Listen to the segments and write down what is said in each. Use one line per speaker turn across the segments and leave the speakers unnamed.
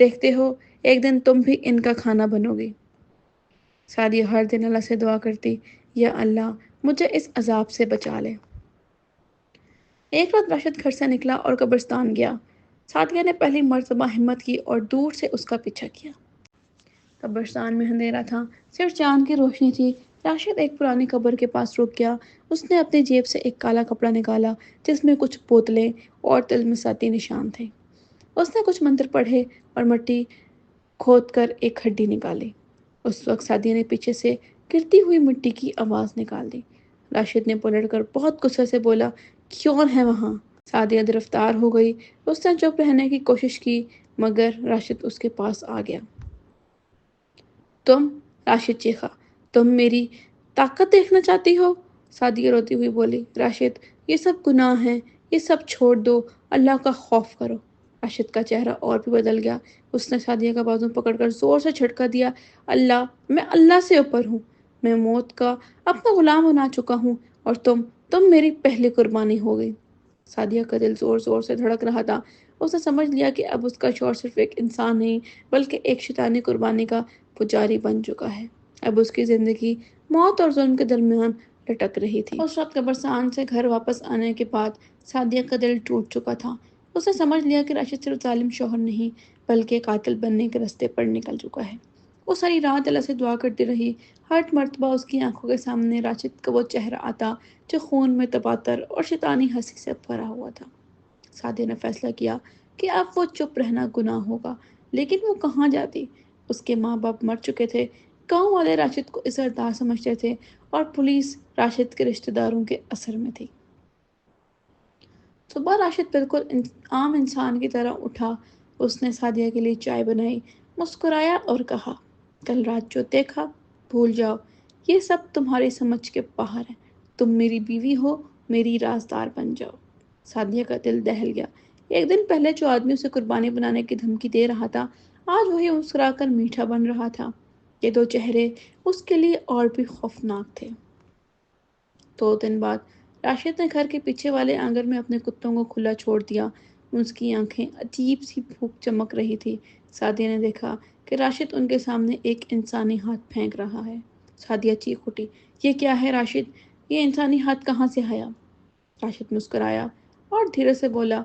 دیکھتے ہو ایک دن تم بھی ان کا کھانا بنو گی۔ سعدیہ ہر دن اللہ سے دعا کرتی، یا اللہ مجھے اس عذاب سے بچا لے۔ ایک رات راشد گھر سے نکلا اور قبرستان گیا۔ سعدیہ نے پہلی مرتبہ ہمت کی اور دور سے اس کا پیچھا کیا۔ قبرستان میں اندھیرا تھا، صرف چاند کی روشنی تھی۔ راشد ایک پرانی قبر کے پاس رک گیا۔ اس نے اپنی جیب سے ایک کالا کپڑا نکالا جس میں کچھ بوتلیں اور تلمساتی نشان تھے۔ اس نے کچھ منتر پڑھے اور مٹی کھود کر ایک ہڈی نکالی۔ اس وقت سعدیہ نے پیچھے سے گرتی ہوئی مٹی کی آواز نکال دی۔ راشد نے پلٹ کر بہت غصے سے بولا، کون ہے وہاں؟ سعدیہ گرفتار ہو گئی۔ اس نے چپ رہنے کی کوشش کی مگر راشد اس کے پاس آ گیا۔ تم؟ راشد چیخا، تم میری طاقت دیکھنا چاہتی ہو؟ سعدیہ روتی ہوئی بولی، راشد یہ سب گناہ ہیں، یہ سب چھوڑ دو، اللہ کا خوف کرو۔ راشد کا چہرہ اور بھی بدل گیا۔ اس نے سعدیہ کا بازو پکڑ کر زور سے جھٹکا دیا، اللہ، میں اللہ سے اوپر ہوں، میں موت کا اپنا غلام بنا چکا ہوں اور تم میری پہلی قربانی ہو گئی۔ سعدیہ کا دل زور زور سے دھڑک رہا تھا۔ اس نے سمجھ لیا کہ اب اس کا شوہر صرف ایک انسان نہیں بلکہ ایک شیطانی قربانی کا پجاری بن چکا ہے۔ اب اس کی زندگی موت اور ظلم کے درمیان لٹک رہی تھی۔ اس رات قبرستان سے گھر واپس آنے کے بعد سعدیہ کا دل ٹوٹ چکا تھا۔ اس نے سمجھ لیا کہ راشد صرف ظالم شوہر نہیں بلکہ قاتل بننے کے راستے پر نکل چکا ہے۔ وہ ساری رات اللہ سے دعا کرتی رہی۔ ہر مرتبہ اس کی آنکھوں کے سامنے راشد کا وہ چہرہ آتا جو خون میں تباتر اور شیطانی ہنسی سے بھرا ہوا تھا۔ سعدیہ نے فیصلہ کیا کہ اب وہ چپ رہنا گناہ ہوگا، لیکن وہ کہاں جاتی؟ اس کے ماں باپ مر چکے تھے، گاؤں والے راشد کو عزتدار سمجھتے تھے اور پولیس راشد کے رشتہ داروں کے اثر میں تھی۔ صبح راشد بالکل عام انسان کی طرح اٹھا۔ اس نے سعدیہ کے لیے چائے بنائی، مسکرایا اور کہا، کل رات جو دیکھا بھول جاؤ، یہ سب تمہاری سمجھ کے باہر ہے، تم میری بیوی ہو، میری رازدار بن جاؤ۔ سعدیہ کا دل دہل گیا۔ ایک دن پہلے جو آدمی اسے قربانی بنانے کی دھمکی دے رہا تھا آج وہی مسکرا کر میٹھا بن رہا تھا۔ یہ دو چہرے اس کے لیے اور بھی خوفناک تھے۔ 2 دن بعد راشد نے گھر کے پیچھے والے آنگن میں اپنے کتوں کو کھلا چھوڑ دیا۔ اس کی آنکھیں عجیب سی بھوک چمک رہی تھی۔ سعدیہ نے دیکھا کہ راشد ان کے سامنے ایک انسانی ہاتھ پھینک رہا ہے۔ سعدیہ چیخ اٹھی، یہ کیا ہے راشد؟ یہ انسانی ہاتھ کہاں سے آیا؟ راشد مسکرایا اور دھیرے سے بولا،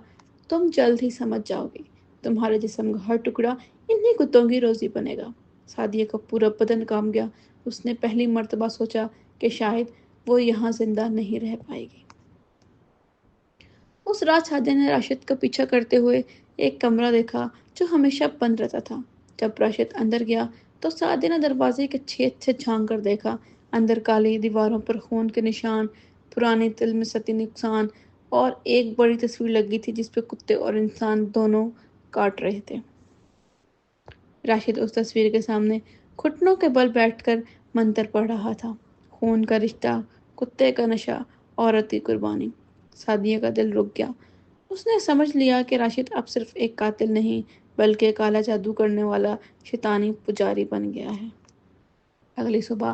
تم جلد ہی سمجھ جاؤ گی، تمہارے جسم کا ہر ٹکڑا انہی کتوں کی روزی بنے گا۔ سعدیہ کا پورا بدن کانپ گیا۔ اس نے پہلی مرتبہ سوچا کہ شاید وہ یہاں زندہ نہیں رہ پائے گی۔ اس رات سعدیہ نے راشد کا پیچھا کرتے ہوئے ایک کمرہ دیکھا جو ہمیشہ بند رہتا تھا۔ جب راشد اندر گیا تو سعدیہ نے دروازے کے چھید سے جھانک کر دیکھا۔ اندر کالی دیواروں پر خون کے نشان، پرانی تلمساتی نقصان اور ایک بڑی تصویر لگی تھی جس پہ کتے اور انسان دونوں کاٹ رہے تھے۔ راشد اس تصویر کے سامنے گھٹنوں کے بل بیٹھ کر منتر پڑھ رہا تھا، خون کا رشتہ، کتے کا نشہ، عورت کی قربانی۔ سعدیہ کا دل رک گیا۔ اس نے سمجھ لیا کہ راشد اب صرف ایک قاتل نہیں بلکہ کالا جادو کرنے والا شیطانی پجاری بن گیا ہے۔ اگلی صبح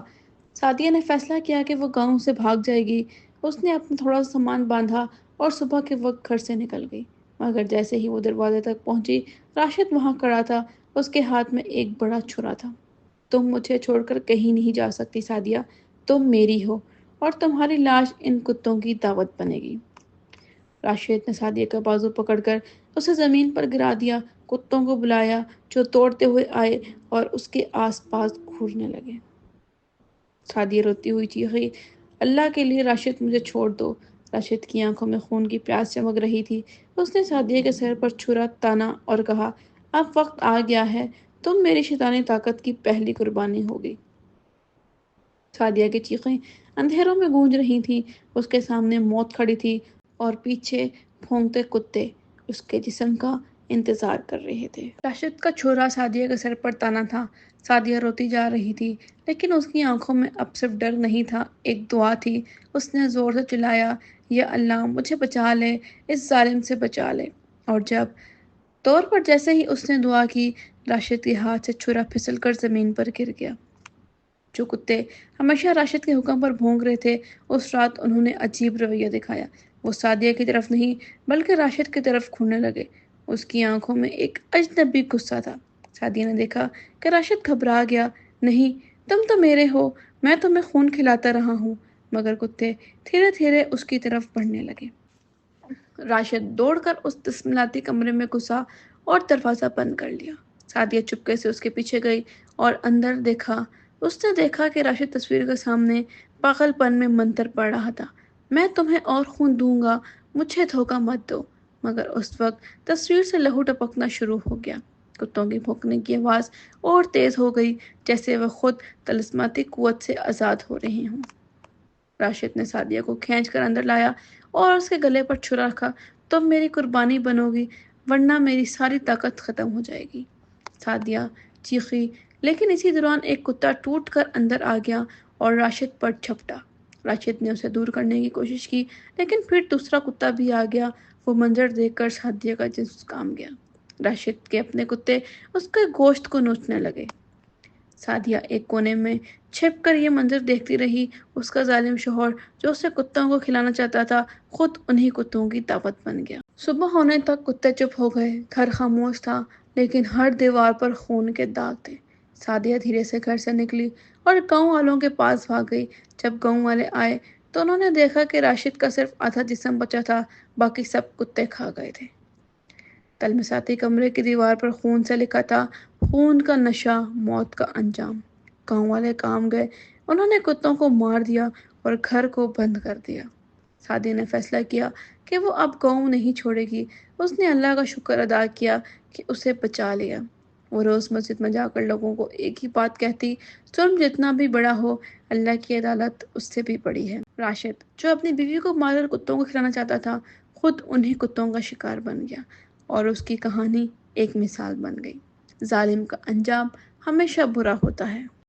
سعدیہ نے فیصلہ کیا کہ وہ گاؤں سے بھاگ جائے گی۔ اس نے اپنا تھوڑا سا سامان باندھا اور صبح کے وقت گھر سے نکل گئی، مگر جیسے ہی وہ دروازے تک پہنچی راشد وہاں کھڑا تھا۔ اس کے ہاتھ میں ایک بڑا چھرا تھا۔ تم مجھے چھوڑ کر کہیں نہیں جا سکتی سعدیہ، تم میری ہو اور تمہاری لاش ان کتوں کی دعوت بنے گی۔ راشد نے سعدیہ کا بازو پکڑ کر اسے زمین پر گرا دیا، کتوں کو بلایا جو توڑتے ہوئے آئے اور اس کے آس پاس گھورنے لگے۔ سعدیہ روتی ہوئی چیخی، اللہ کے لیے راشد مجھے چھوڑ دو۔ راشد کی آنکھوں میں خون کی پیاس چمک رہی تھی۔ اس نے سعدیہ کے سر پر چھرا تانا اور کہا، اب وقت آ گیا ہے، تم میری شیطانی طاقت کی پہلی قربانی ہوگی۔ سعدیہ کی چیخیں اندھیروں میں گونج رہی تھیں۔ اس کے سامنے موت کھڑی تھی اور پیچھے بھونکتے کتے اس کے جسم کا انتظار کر رہے تھے۔ راشد کا چھرا سعدیہ کے سر پر تانا تھا۔ سعدیہ روتی جا رہی تھی لیکن اس کی آنکھوں میں اب صرف ڈر نہیں تھا، ایک دعا تھی۔ اس نے زور سے چلایا، یا اللہ مجھے بچا لے، اس ظالم سے بچا لے۔ اور جب طور پر جیسے ہی اس نے دعا کی، راشد کے ہاتھ سے چھرا پھسل کر زمین پر گر گیا۔ جو کتے ہمیشہ راشد کے حکم پر بھونک رہے تھے اس رات انہوں نے عجیب رویہ دکھایا۔ وہ سعدیہ کی طرف نہیں بلکہ راشد کی طرف گھورنے لگے۔ اس کی آنکھوں میں ایک اجنبی غصہ تھا۔ سعدیہ نے دیکھا کہ راشد گھبرا گیا۔ نہیں، تم تو میرے ہو، میں تمہیں خون کھلاتا رہا ہوں۔ مگر کتے دھیرے دھیرے اس کی طرف بڑھنے لگے۔ راشد دوڑ کر اس تسملاتی کمرے میں گھسا اور دروازہ بند کر لیا۔ سعدیہ چپکے سے اس کے پیچھے گئی اور اندر دیکھا۔ اس نے دیکھا کہ راشد تصویر کے سامنے پاگل پن میں منتر پڑھ رہا تھا۔ میں تمہیں اور خون دوں گا، مجھے دھوکہ مت دو۔ مگر اس وقت تصویر سے لہو ٹپکنا شروع ہو گیا۔ کتوں کی بھونکنے کی آواز اور تیز ہو گئی، جیسے وہ خود طلسماتی قوت سے آزاد ہو رہے ہوں۔ راشد نے سعدیہ کو کھینچ کر اندر لایا اور اس کے گلے پر چھرا رکھا۔ تم میری قربانی بنو گی، ورنہ میری ساری طاقت ختم ہو جائے گی۔ سعدیہ چیخی، لیکن اسی دوران ایک کتا ٹوٹ کر اندر آ گیا اور راشد پر جھپٹا۔ راشد نے اسے دور کرنے کی کوشش کی، لیکن پھر دوسرا کتا بھی آ گیا۔ وہ منظر دیکھ کر سعدیہ کا جسم کانپ گیا۔ راشد کے اپنے کتے اس کے گوشت کو نوچنے لگے۔ سعدیہ ایک کونے میں چھپ کر یہ منظر دیکھتی رہی۔ اس کا ظالم شوہر جو اسے کتوں کو کھلانا چاہتا تھا، خود انہی کتوں کی دعوت بن گیا۔ صبح ہونے تک کتے چپ ہو گئے۔ گھر خاموش تھا، لیکن ہر دیوار پر خون کے داغ تھے۔ سعدیہ دھیرے سے گھر سے نکلی اور گاؤں والوں کے پاس بھاگ گئی۔ جب گاؤں والے آئے تو انہوں نے دیکھا کہ راشد کا صرف آدھا جسم بچا تھا، باقی سب کتے کھا گئے تھے۔ تلمساتی کمرے کی دیوار پر خون سے لکھا تھا، خون کا نشہ، موت کا انجام۔ گاؤں والے کام گئے، انہوں نے کتوں کو مار دیا اور گھر کو بند کر دیا۔ سعدیہ نے فیصلہ کیا کہ وہ اب گاؤں نہیں چھوڑے گی۔ اس نے اللہ کا شکر ادا کیا کہ اسے بچا لیا۔ وہ روز مسجد میں جا کر لوگوں کو ایک ہی بات کہتی، ظلم جتنا بھی بڑا ہو، اللہ کی عدالت اس سے بھی بڑی ہے۔ راشد، جو اپنی بیوی کو مار کر کتوں کو کھلانا چاہتا تھا، خود انہی کتوں کا شکار بن گیا اور اس کی کہانی ایک مثال بن گئی۔ ظالم کا انجام ہمیشہ برا ہوتا ہے۔